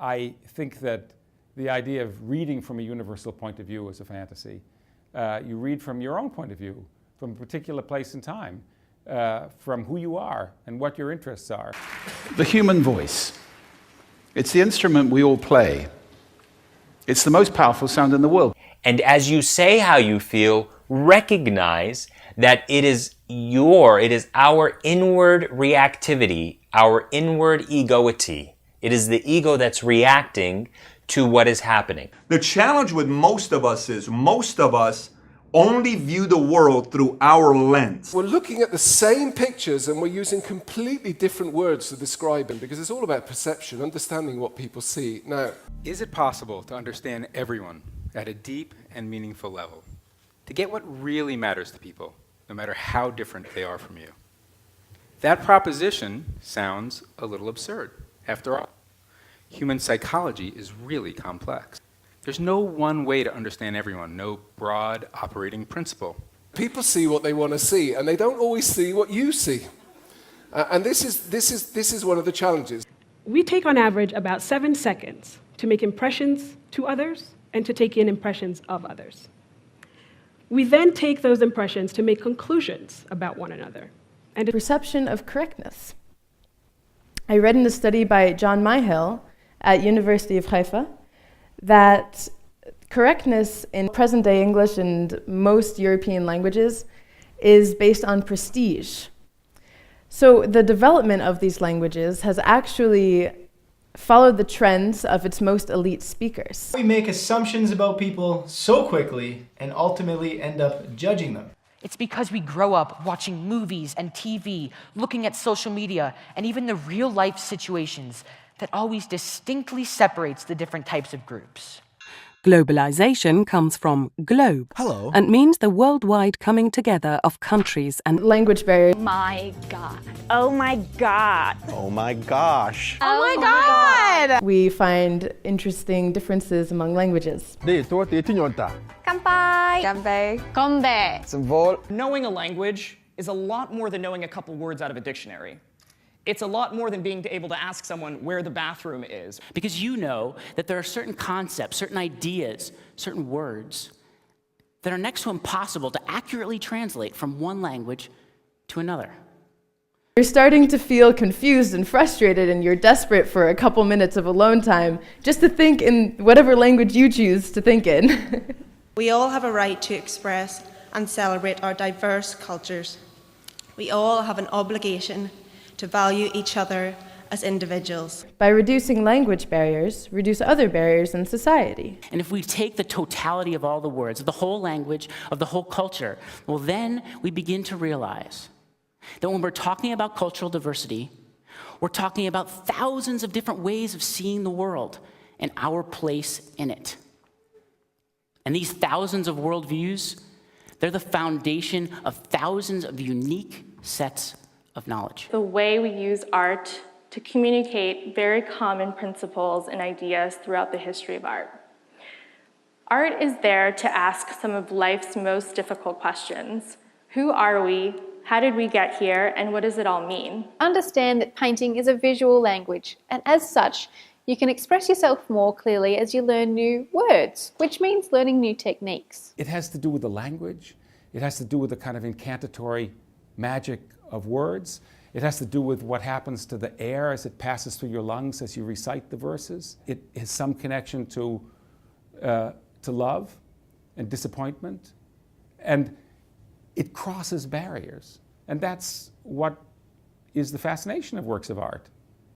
I think that the idea of reading from a universal point of view is a fantasy. You read from your own point of view, from a particular place and time, from who you are and what your interests are. The human voice. It's the instrument we all play. It's the most powerful sound in the world. And as you say how you feel, recognize that it is our inward reactivity, our inward egoity. It is the ego that's reacting to what is happening. The challenge with most of us is most of us only view the world through our lens. We're looking at the same pictures and we're using completely different words to describe them because it's all about perception, understanding what people see. Now, is it possible to understand everyone at a deep and meaningful level? To get what really matters to people, no matter how different they are from you? That proposition sounds a little absurd. After all, human psychology is really complex. There's no one way to understand everyone, no broad operating principle. people see what they want to see, and they don't always see what you see. And this is one of the challenges. We take on average about 7 seconds to make impressions to others and to take in impressions of others. We then take those impressions to make conclusions about one another. And perception of correctness. I read in a study by John Myhill at University of Haifa that correctness in present-day English and most European languages is based on prestige. So the development of these languages has actually followed the trends of its most elite speakers. We make assumptions about people so quickly and ultimately end up judging them. It's because we grow up watching movies and TV, looking at social media, and even the real-life situations that always distinctly separates the different types of groups. Globalization comes from globe. Hello. And means the worldwide coming together of countries and language barriers. My God. Oh my God. Oh my gosh. Oh my God. We find interesting differences among languages. Kanpai. Kanpai. Konde. Knowing a language is a lot more than knowing a couple words out of a dictionary. It's a lot more than being able to ask someone where the bathroom is. Because you know that there are certain concepts, certain ideas, certain words that are next to impossible to accurately translate from one language to another. You're starting to feel confused and frustrated, and you're desperate for a couple minutes of alone time just to think in whatever language you choose to think in. We all have a right to express and celebrate our diverse cultures. We all have an obligation to value each other as individuals. By reducing language barriers, reduce other barriers in society. And if we take the totality of all the words, of the whole language, of the whole culture, well then we begin to realize that when we're talking about cultural diversity, we're talking about thousands of different ways of seeing the world and our place in it. And these thousands of worldviews, they're the foundation of thousands of unique sets of knowledge. The way we use art to communicate very common principles and ideas throughout the history of art. Art is there to ask some of life's most difficult questions. Who are we? How did we get here? And what does it all mean? Understand that painting is a visual language, and as such, you can express yourself more clearly as you learn new words, which means learning new techniques. It has to do with the language. It has to do with the kind of incantatory magic of words. It has to do with what happens to the air as it passes through your lungs as you recite the verses. It has some connection to love and disappointment. And it crosses barriers. And that's what is the fascination of works of art.